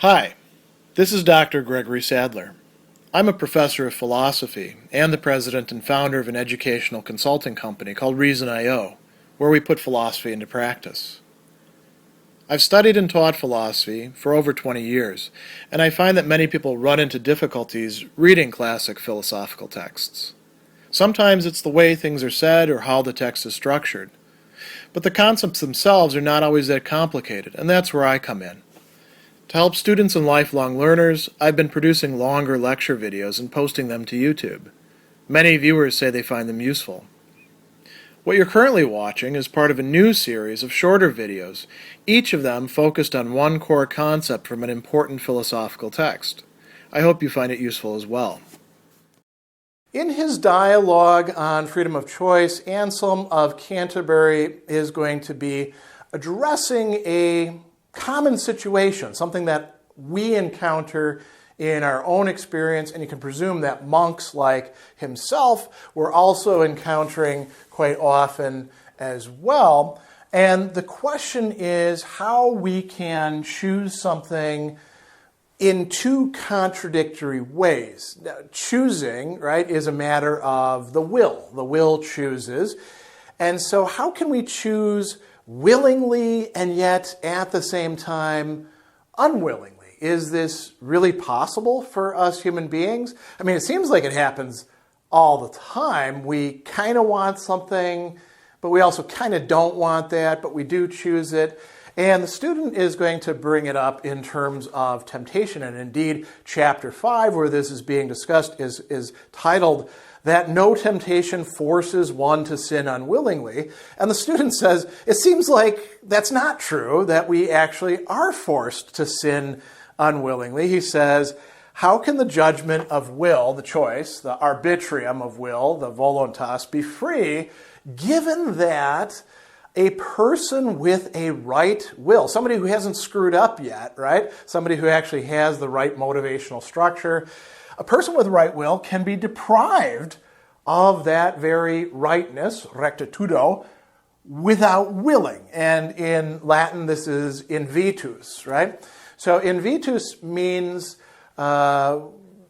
Hi, this is Dr. Gregory Sadler. I'm a professor of philosophy and the president and founder of an educational consulting company called Reason.io, where we put philosophy into practice. I've studied and taught philosophy for over 20 years, and I find that many people run into difficulties reading classic philosophical texts. Sometimes it's the way things are said or how the text is structured. But the concepts themselves are not always that complicated, and that's where I come in. To help students and lifelong learners, I've been producing longer lecture videos and posting them to YouTube. Many viewers say they find them useful. What you're currently watching is part of a new series of shorter videos, each of them focused on one core concept from an important philosophical text. I hope you find it useful as well. In his dialogue on freedom of choice, Anselm of Canterbury is going to be addressing a common situation, something that we encounter in our own experience, and you can presume that monks like himself were also encountering quite often as well. And the question is how we can choose something in two contradictory ways. Now, choosing, right, is a matter of the will. The will chooses. And so how can we choose willingly and yet at the same time unwillingly? Is this really possible for us human beings? I mean, it seems like it happens all the time. We kind of want something, but we also kind of don't want that, but we do choose it. And the student is going to bring it up in terms of temptation. And indeed, chapter 5, where this is being discussed, is titled that no temptation forces one to sin unwillingly. And the student says, it seems like that's not true, that we actually are forced to sin unwillingly. He says, how can the judgment of will, the choice, the arbitrium of will, the voluntas, be free, given that a person with a right will, somebody who hasn't screwed up yet, right? Somebody who actually has the right motivational structure, a person with right will can be deprived of that very rightness, rectitudo, without willing. And in Latin, this is invitus, right? So invitus means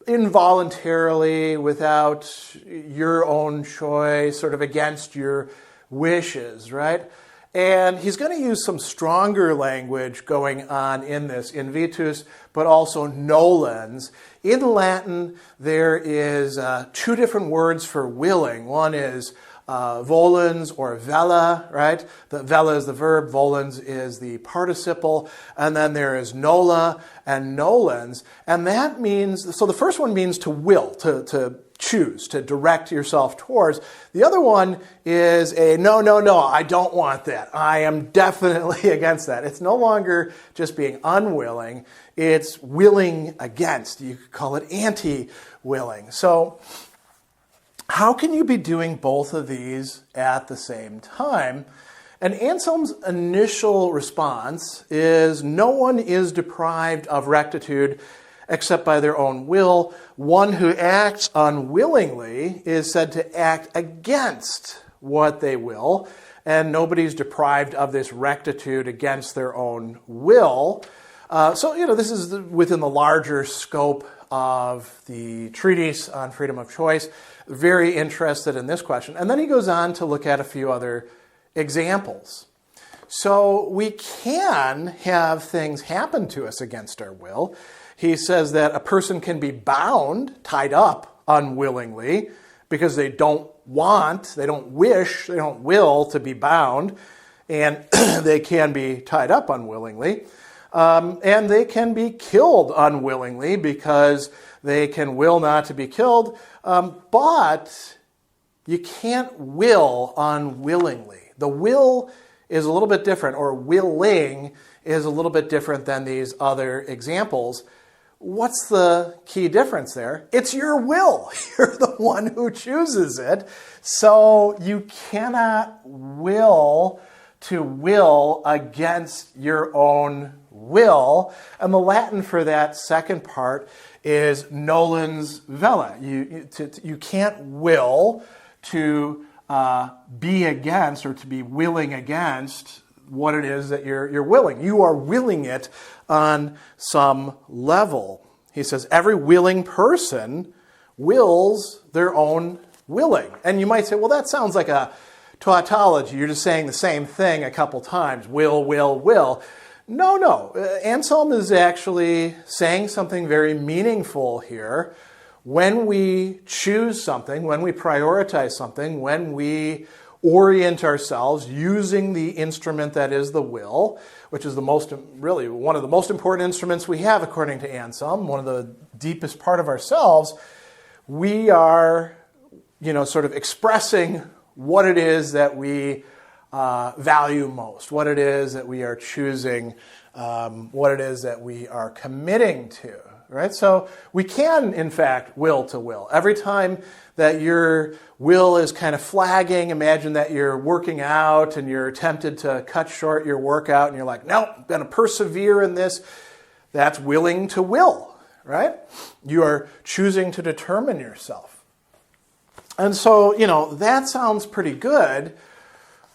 involuntarily, without your own choice, sort of against your wishes, right? And he's going to use some stronger language going on in this, invitus, but also nolens. In Latin, there is two different words for willing. One is volens or vella, right? The vella is the verb, volens is the participle, and then there is nola and nolens. And that means, so the first one means to will, to choose, to direct yourself towards. The other one is a no, I don't want that. I am definitely against that. It's no longer just being unwilling, it's willing against. You could call it anti-willing. So how can you be doing both of these at the same time? And Anselm's initial response is no one is deprived of rectitude except by their own will. One who acts unwillingly is said to act against what they will, and nobody's deprived of this rectitude against their own will. So, this is within the larger scope of the treatise on freedom of choice. Very interested in this question. And then he goes on to look at a few other examples. So we can have things happen to us against our will. He says that a person can be bound, tied up unwillingly, because they don't want, they don't wish, they don't will to be bound, and they can be tied up unwillingly. And they can be killed unwillingly because they can will not to be killed, but you can't will unwillingly. The will is a little bit different, or willing is a little bit different than these other examples. What's the key difference there? It's your will. You're the one who chooses it. So you cannot will to will against your own will. And the Latin for that second part is nolens vella. You can't will to be against or to be willing against what it is that you're willing. You are willing it on some level. He says every willing person wills their own willing. And you might say, well, that sounds like a tautology. You're just saying the same thing a couple times. Will, will, will. No. Anselm is actually saying something very meaningful here. When we choose something, when we prioritize something, when we orient ourselves using the instrument that is the will, which is really one of the most important instruments we have according to Anselm, one of the deepest part of ourselves, we are, sort of expressing what it is that we value most, what it is that we are choosing, what it is that we are committing to. Right? So we can, in fact, will to will. Every time that your will is kind of flagging, imagine that you're working out and you're tempted to cut short your workout and you're like, nope, I'm going to persevere in this. That's willing to will, right? You are choosing to determine yourself. And so, that sounds pretty good,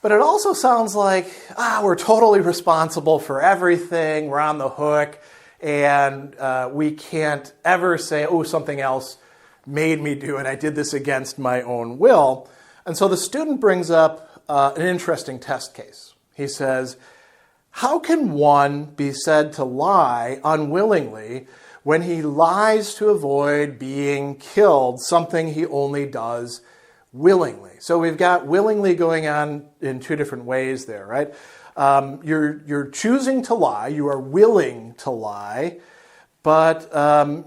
but it also sounds like, we're totally responsible for everything. We're on the hook. And we can't ever say, something else made me do it. I did this against my own will. And so the student brings up an interesting test case. He says, how can one be said to lie unwillingly when he lies to avoid being killed, something he only does willingly? So we've got willingly going on in two different ways there, right? You're choosing to lie, you are willing to lie, but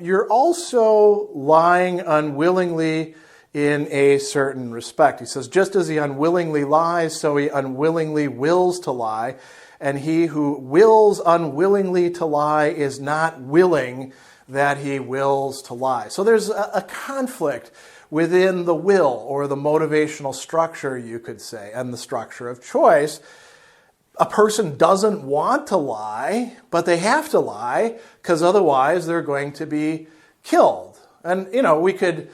you're also lying unwillingly in a certain respect. He says, just as he unwillingly lies, so he unwillingly wills to lie, and he who wills unwillingly to lie is not willing that he wills to lie. So there's a conflict within the will, or the motivational structure, you could say, and the structure of choice. A person doesn't want to lie, but they have to lie because otherwise they're going to be killed. And, we could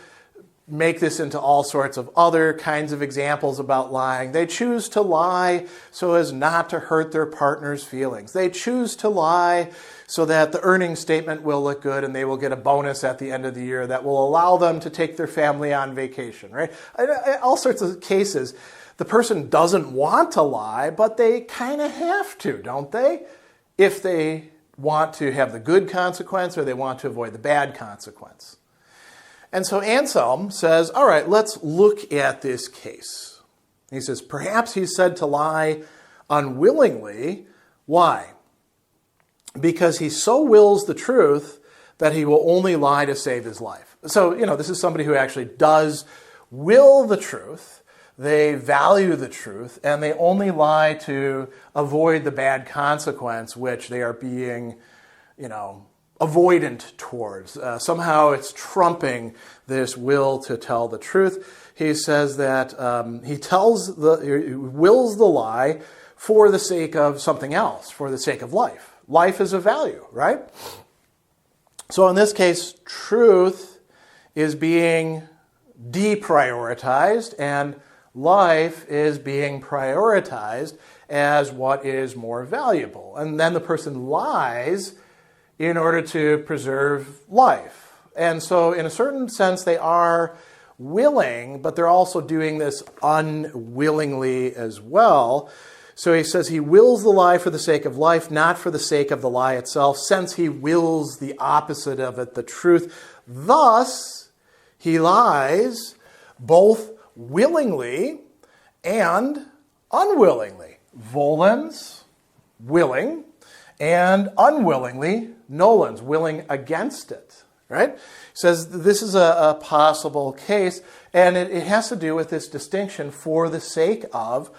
make this into all sorts of other kinds of examples about lying. They choose to lie so as not to hurt their partner's feelings. They choose to lie so that the earnings statement will look good and they will get a bonus at the end of the year that will allow them to take their family on vacation, right? All sorts of cases. The person doesn't want to lie, but they kind of have to, don't they? If they want to have the good consequence or they want to avoid the bad consequence. And so Anselm says, all right, let's look at this case. He says, perhaps he's said to lie unwillingly. Why? Because he so wills the truth that he will only lie to save his life. So, this is somebody who actually does will the truth. They value the truth, and they only lie to avoid the bad consequence, which they are being, avoidant towards. Somehow it's trumping this will to tell the truth. He says that he wills the lie for the sake of something else, for the sake of life. Life is a value, right? So in this case, truth is being deprioritized, and life is being prioritized as what is more valuable. And then the person lies in order to preserve life. And so in a certain sense, they are willing, but they're also doing this unwillingly as well. So he says he wills the lie for the sake of life, not for the sake of the lie itself, since he wills the opposite of it, the truth. Thus, he lies both willingly and unwillingly. Volens, willing, and unwillingly, nolens, willing against it. Right? He says this is a possible case, and it has to do with this distinction for the sake of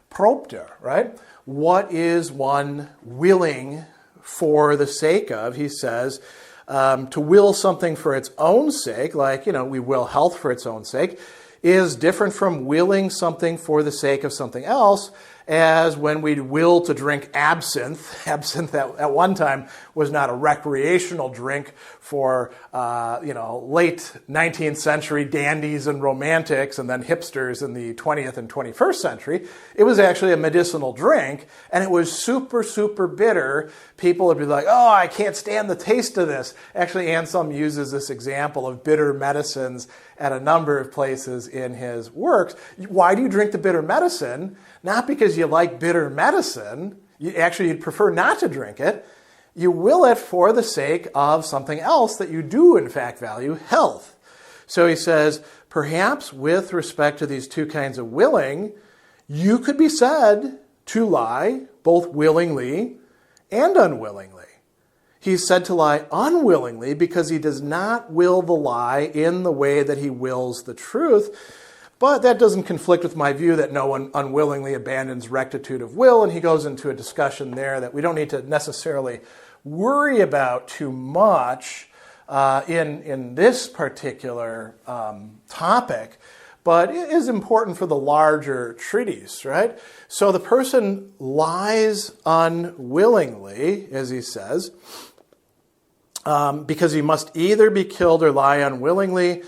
propter, right? What is one willing for the sake of? He says to will something for its own sake, like, we will health for its own sake, is different from willing something for the sake of something else. as when we will to drink absinthe. Absinthe at one time was not a recreational drink for late 19th century dandies and romantics and then hipsters in the 20th and 21st century. It was actually a medicinal drink, and it was super, super bitter. People would be like, oh, I can't stand the taste of this. Actually, Anselm uses this example of bitter medicines at a number of places in his works. Why do you drink the bitter medicine? Not because you like bitter medicine. You'd prefer not to drink it. You will it for the sake of something else that you do, in fact, value, health. So he says, perhaps with respect to these two kinds of willing, you could be said to lie both willingly and unwillingly. He's said to lie unwillingly because he does not will the lie in the way that he wills the truth. But that doesn't conflict with my view that no one unwillingly abandons rectitude of will, and he goes into a discussion there that we don't need to necessarily worry about too much in this particular topic, but it is important for the larger treatise, right? So the person lies unwillingly, as he says, because he must either be killed or lie unwillingly.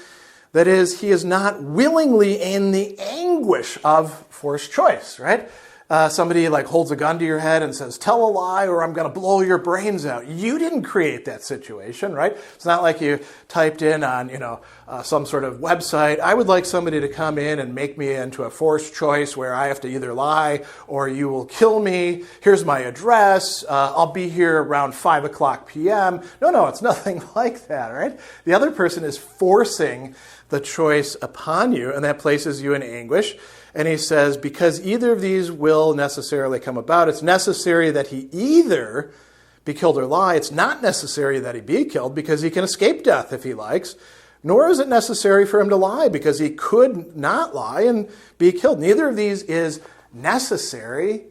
That is, he is not willingly in the anguish of forced choice, right? Somebody holds a gun to your head and says, tell a lie or I'm going to blow your brains out. You didn't create that situation, right? It's not like you typed in on, some sort of website, I would like somebody to come in and make me into a forced choice where I have to either lie or you will kill me. Here's my address. I'll be here around 5 o'clock p.m. No, it's nothing like that, right? The other person is forcing the choice upon you, and that places you in anguish. And he says, because either of these will necessarily come about, it's necessary that he either be killed or lie. It's not necessary that he be killed because he can escape death if he likes, nor is it necessary for him to lie because he could not lie and be killed. Neither of these is necessary.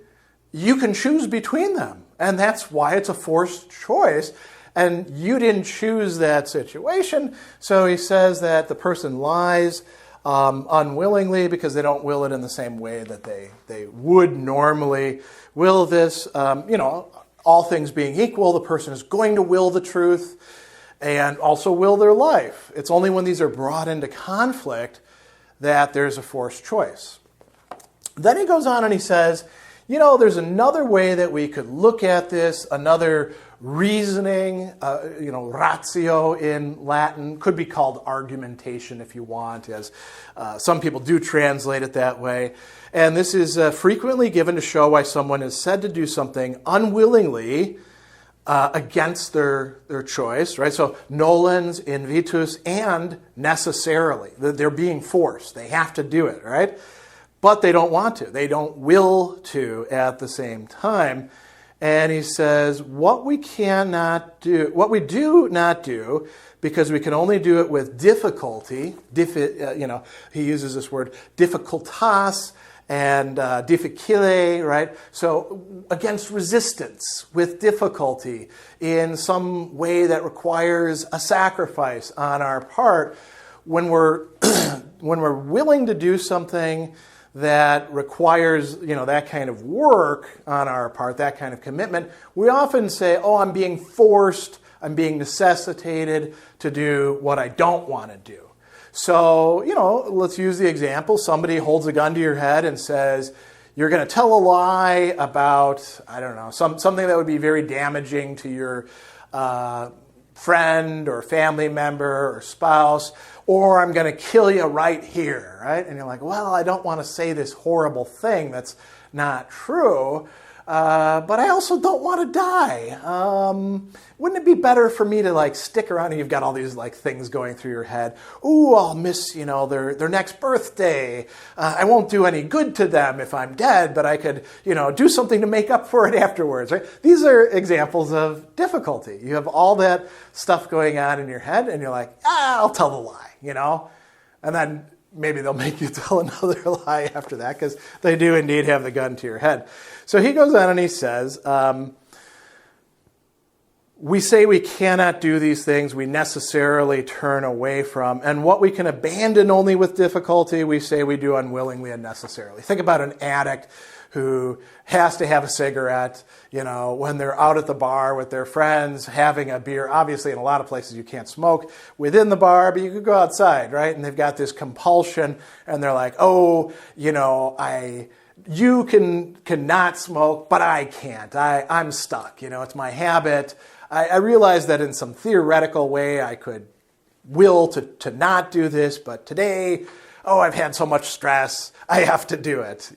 You can choose between them, and that's why it's a forced choice. And you didn't choose that situation. So he says that the person lies unwillingly because they don't will it in the same way that they would normally will this. All things being equal, the person is going to will the truth and also will their life. It's only when these are brought into conflict that there's a forced choice. Then he goes on and he says, there's another way that we could look at this, another reasoning, ratio in Latin, could be called argumentation if you want, as some people do translate it that way. And this is frequently given to show why someone is said to do something unwillingly against their choice, right? So nolens, invitus, and necessarily. They're being forced. They have to do it, right? But they don't want to. They don't will to at the same time. And he says, what we do not do, because we can only do it with difficulty, he uses this word difficultas and difficile, right? So against resistance, with difficulty, in some way that requires a sacrifice on our part, when we're willing to do something that requires, that kind of work on our part, that kind of commitment, we often say, oh, I'm being forced, I'm being necessitated to do what I don't want to do. So, let's use the example. Somebody holds a gun to your head and says, you're going to tell a lie about, something that would be very damaging to your friend or family member or spouse, or I'm going to kill you right here, right? And you're like, well, I don't want to say this horrible thing that's not true, but I also don't want to die. Wouldn't it be better for me to stick around? And you've got all these things going through your head. Ooh, I'll miss their next birthday. I won't do any good to them if I'm dead, but I could do something to make up for it afterwards. Right? These are examples of difficulty. You have all that stuff going on in your head, and you're like, I'll tell the lie, and then maybe they'll make you tell another lie after that because they do indeed have the gun to your head. So he goes on and he says, we say we cannot do these things we necessarily turn away from, and what we can abandon only with difficulty, we say we do unwillingly and necessarily. Think about an addict who has to have a cigarette, when they're out at the bar with their friends having a beer. Obviously, in a lot of places you can't smoke within the bar, but you could go outside, right? And they've got this compulsion, and they're like, oh, you cannot smoke, but I can't. I'm stuck. It's my habit. I realize that in some theoretical way I could will to not do this, but today, I've had so much stress, I have to do it,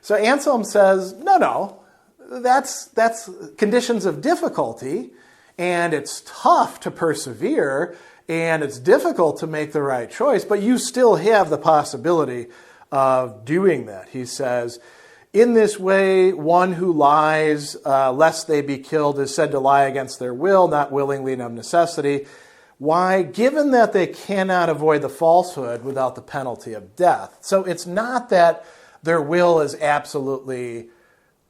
So Anselm says, no, that's conditions of difficulty, and it's tough to persevere, and it's difficult to make the right choice, but you still have the possibility of doing that. He says, in this way, one who lies, lest they be killed, is said to lie against their will, not willingly and of necessity. Why? Given that they cannot avoid the falsehood without the penalty of death. So it's not that their will is absolutely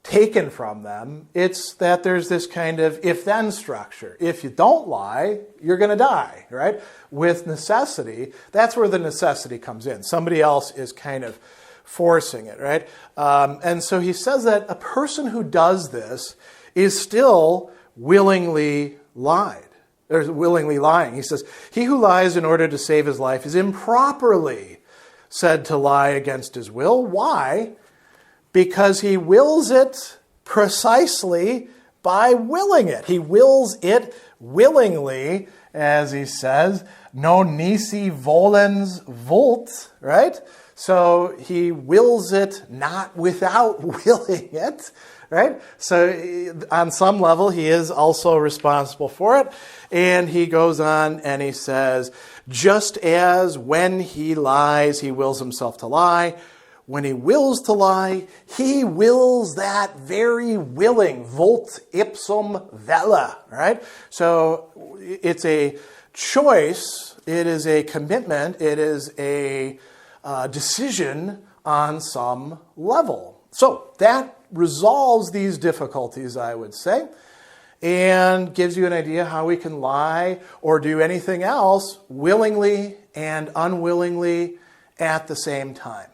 taken from them. It's that there's this kind of if-then structure. If you don't lie, you're going to die, right? With necessity, that's where the necessity comes in. Somebody else is kind of forcing it, right? And so he says that a person who does this is still willingly lied. Or willingly lying. He says, he who lies in order to save his life is improperly said to lie against his will. Why? Because he wills it precisely by willing it. He wills it willingly, as he says, non nisi volens vult, right? So he wills it not without willing it, right? So on some level, he is also responsible for it. And he goes on and he says, just as when he lies, he wills himself to lie. When he wills to lie, he wills that very willing, volt ipsum vella, right? So it's a choice, it is a commitment, it is a decision on some level. So that resolves these difficulties, I would say, and gives you an idea how we can lie or do anything else willingly and unwillingly at the same time.